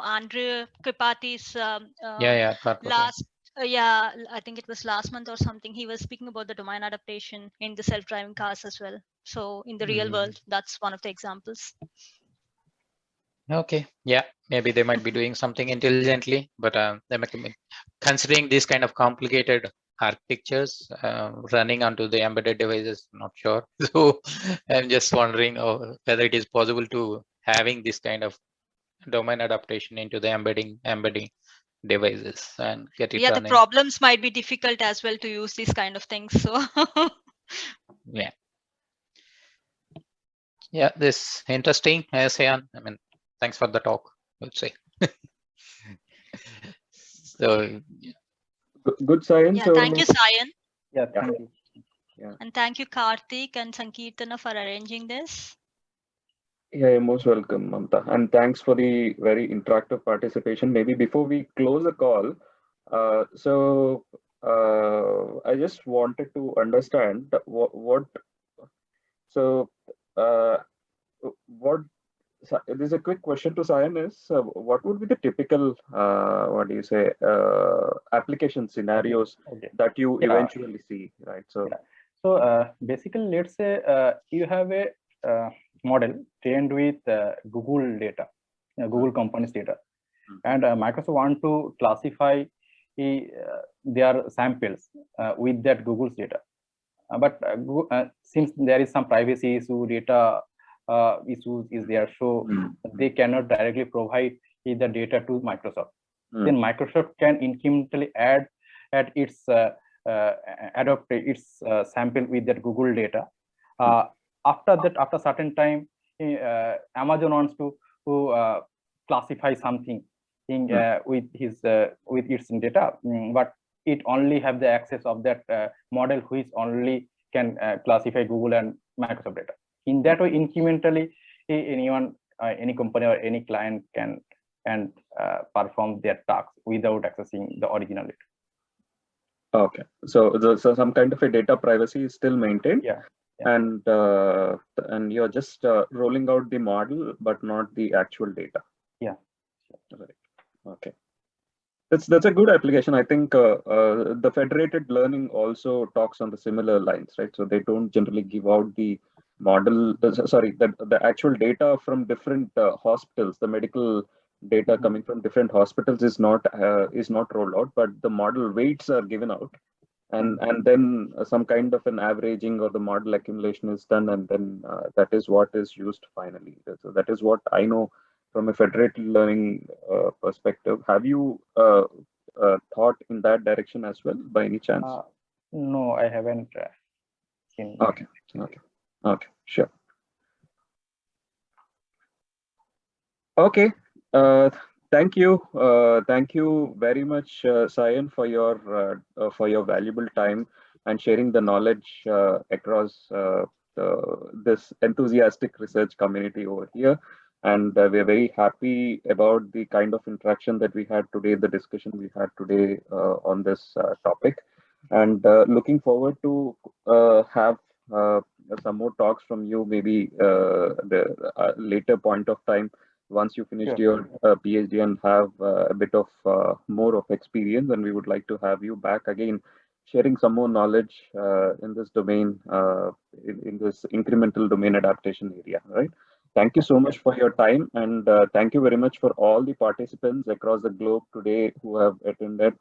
Andrea Tripathi's yeah, last I think it was last month or something. He was speaking about the domain adaptation in the self-driving cars as well. So in the real world, that's one of the examples. Okay, yeah, maybe they might be doing something intelligently, but considering this kind of complicated architectures running onto the embedded devices, not sure. So I'm just wondering whether it is possible to having this kind of domain adaptation into the embedding devices and get it running. The problems might be difficult as well to use these kind of things. So yeah, this interesting, Sayan. I mean, thanks for the talk, I would say. So good, Sayan. Yeah, thank you, Sayan. Yeah, thank you. Yeah. And thank you, Karthik and Sankirtana, for arranging this. Yeah, you're most welcome, Mamta. And thanks for the very interactive participation. Maybe before we close the call, I just wanted to understand what there's a quick question to Sayan is what would be the typical application scenarios that you eventually see, right? So basically, let's say you have a model trained with Google data, Google company's data, and Microsoft want to classify their samples with that Google's data. But since there is some privacy issue, data issues is there, so they cannot directly provide the data to Microsoft. Then Microsoft can incrementally add its adopt its sample with that Google data. After that, after certain time, Amazon wants to classify something with its data, but it only have the access of that model which only can classify Google and Microsoft data. In that way, incrementally, anyone, any company or any client can perform their tasks without accessing the original data. Okay, so some kind of a data privacy is still maintained. Yeah. And you're just rolling out the model, but not the actual data. Yeah. Right. Okay. That's a good application. I think the federated learning also talks on the similar lines, right? So they don't generally give out the model, the actual data from different hospitals. The medical data coming from different hospitals is not rolled out, but the model weights are given out, and then some kind of an averaging or the model accumulation is done, and then that is what is used finally. So that is what I know from a federated learning perspective. Have you thought in that direction as well, by any chance? No, I haven't seen. Okay, sure. Okay, thank you very much, Sayan, for your valuable time and sharing the knowledge across this enthusiastic research community over here. And we're very happy about the kind of interaction that we had today, the discussion we had today on this topic. And looking forward to have some more talks from you, maybe the later point of time, once you finished your PhD and have a bit of more of experience. And we would like to have you back again, sharing some more knowledge in this domain, in this incremental domain adaptation area, right? Thank you so much for your time, and thank you very much for all the participants across the globe today who have attended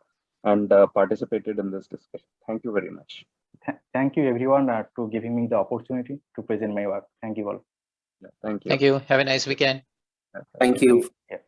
and participated in this discussion. Thank you very much. Thank you, everyone, to giving me the opportunity to present my work. Thank you all. Yeah, thank you. Thank you. Have a nice weekend. Thank you. Yeah.